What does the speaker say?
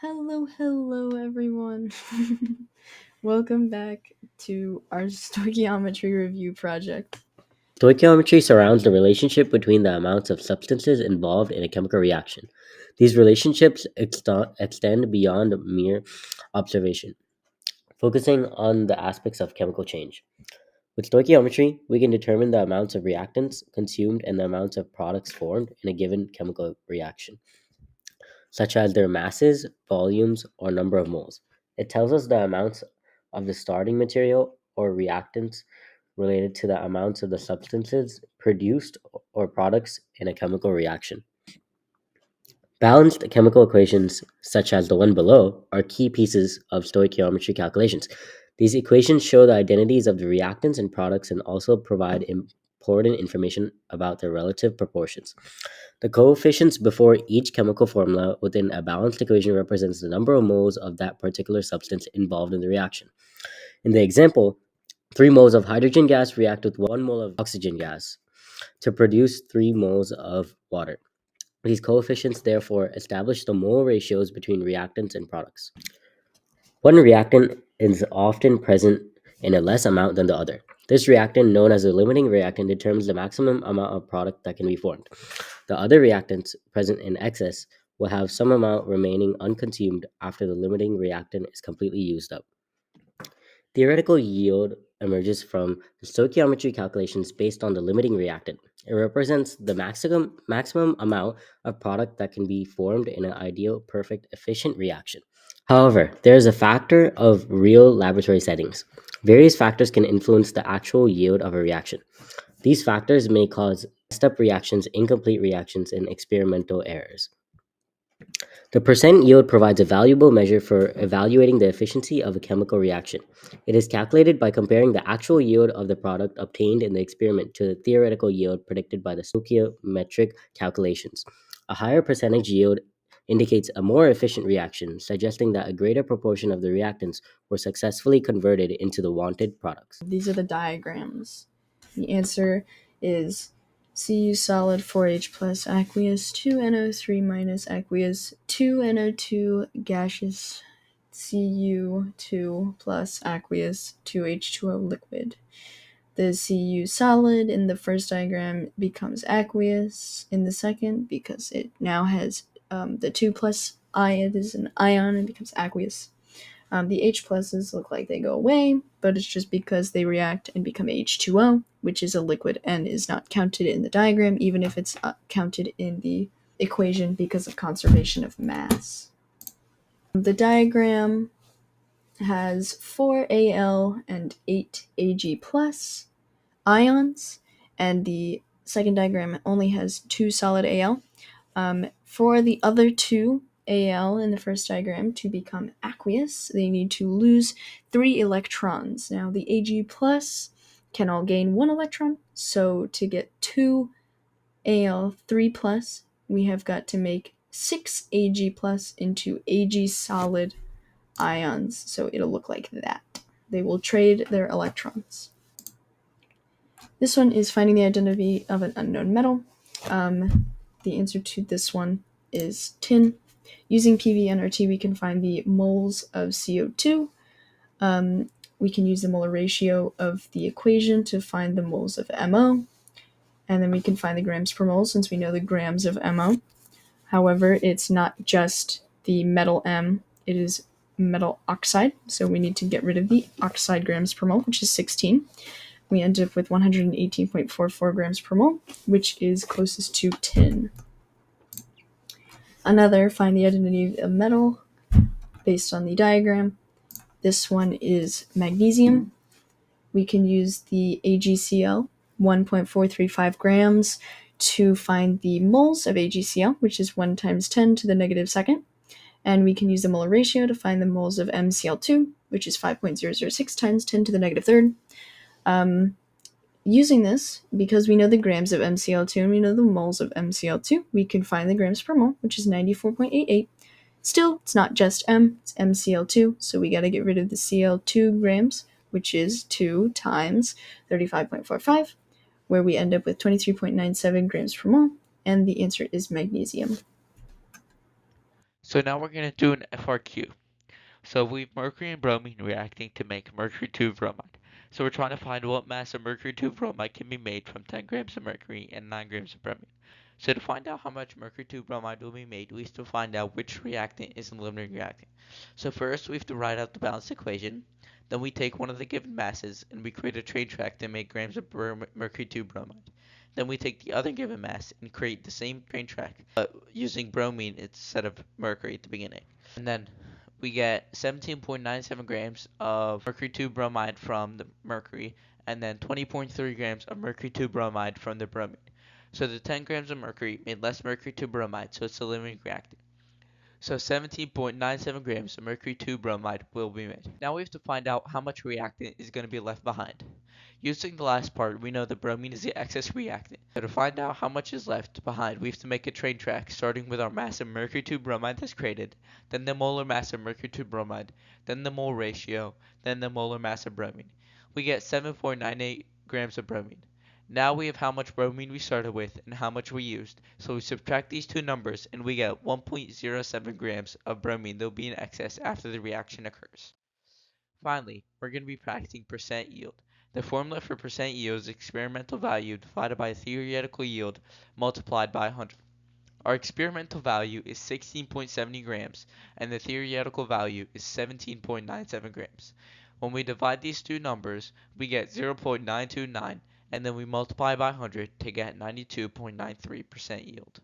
Hello, everyone. Welcome back to our stoichiometry review project. Stoichiometry surrounds the relationship between the amounts of substances involved in a chemical reaction. These relationships extend beyond mere observation, focusing on the aspects of chemical change. With stoichiometry, we can determine the amounts of reactants consumed and the amounts of products formed in a given chemical reaction, such as their masses, volumes, or number of moles. It tells us the amounts of the starting material or reactants related to the amounts of the substances produced or products in a chemical reaction. Balanced chemical equations, such as the one below, are key pieces of stoichiometry calculations. These equations show the identities of the reactants and products and also provide important information about their relative proportions. The coefficients before each chemical formula within a balanced equation represents the number of moles of that particular substance involved in the reaction. In the example, 3 moles of hydrogen gas react with 1 mole of oxygen gas to produce 3 moles of water. These coefficients therefore establish the mole ratios between reactants and products. One reactant is often present in a less amount than the other. This reactant, known as the limiting reactant, determines the maximum amount of product that can be formed. The other reactants present in excess will have some amount remaining unconsumed after the limiting reactant is completely used up. Theoretical yield emerges from the stoichiometry calculations based on the limiting reactant. It represents the maximum amount of product that can be formed in an ideal, perfect, efficient reaction. However, there is a factor of real laboratory settings. Various factors can influence the actual yield of a reaction. These factors may cause messed up reactions, incomplete reactions, and experimental errors. The percent yield provides a valuable measure for evaluating the efficiency of a chemical reaction. It is calculated by comparing the actual yield of the product obtained in the experiment to the theoretical yield predicted by the stoichiometric calculations. A higher percentage yield indicates a more efficient reaction, suggesting that a greater proportion of the reactants were successfully converted into the wanted products. These are the diagrams. The answer is Cu solid 4H plus aqueous, 2NO3 minus aqueous, 2NO2 gaseous, Cu2 plus aqueous, 2H2O liquid. The Cu solid in the first diagram becomes aqueous in the second because it now has the 2 plus it is an ion and becomes aqueous. The H pluses look like they go away, but it's just because they react and become H2O, which is a liquid and is not counted in the diagram, even if it's counted in the equation because of conservation of mass. The diagram has 4 Al and 8 Ag plus ions, and the second diagram only has 2 solid Al. For the other 2 Al in the first diagram to become aqueous, they need to lose 3 electrons. Now the Ag plus can all gain 1 electron, so to get 2 Al 3 plus, we have got to make 6 Ag plus into Ag solid ions, so it'll look like that. They will trade their electrons. This one is finding the identity of an unknown metal. The answer to this one is tin. Using PV-nRT, we can find the moles of CO2. We can use the molar ratio of the equation to find the moles of MO. And then we can find the grams per mole since we know the grams of MO. However, it's not just the metal M, it is metal oxide. So we need to get rid of the oxide grams per mole, which is 16. We end up with 118.44 grams per mole, which is closest to tin. Another, find the identity of metal based on the diagram. This one is magnesium. We can use the AgCl, 1.435 grams, to find the moles of AgCl, which is 1 times 10 to the negative second. And we can use the molar ratio to find the moles of MCl2, which is 5.006 times 10 to the negative third. Using this, because we know the grams of MCl2 and we know the moles of MCl2, we can find the grams per mole, which is 94.88. Still, it's not just M, it's MCl2, so we got to get rid of the Cl2 grams, which is 2 times 35.45, where we end up with 23.97 grams per mole, and the answer is magnesium. So now we're going to do an FRQ. So we've mercury and bromine reacting to make mercury 2 bromide. So we're trying to find what mass of mercury 2 bromide can be made from 10 grams of mercury and 9 grams of bromine. So to find out how much mercury 2 bromide will be made, we have to find out which reactant is a limiting reactant. So first we have to write out the balanced equation. Then we take one of the given masses and we create a train track to make grams of mercury 2 bromide. Then we take the other given mass and create the same train track, but using bromine instead of mercury at the beginning. And then we get 17.97 grams of mercury 2 bromide from the mercury, and then 20.3 grams of mercury 2 bromide from the bromine. So the 10 grams of mercury made less mercury 2 bromide, so it's a limiting reactant. So 17.97 grams of mercury 2 bromide will be made. Now we have to find out how much reactant is going to be left behind. Using the last part, we know that bromine is the excess reactant. So to find out how much is left behind, we have to make a train track starting with our mass of mercury 2 bromide that's created, then the molar mass of mercury 2 bromide, then the mole ratio, then the molar mass of bromine. We get 7.98 grams of bromine. Now we have how much bromine we started with and how much we used, so we subtract these two numbers and we get 1.07 grams of bromine that will be in excess after the reaction occurs. Finally, we're going to be practicing percent yield. The formula for percent yield is experimental value divided by theoretical yield multiplied by 100. Our experimental value is 16.70 grams and the theoretical value is 17.97 grams. When we divide these two numbers, we get 0.929 and then we multiply by 100 to get 92.93% yield.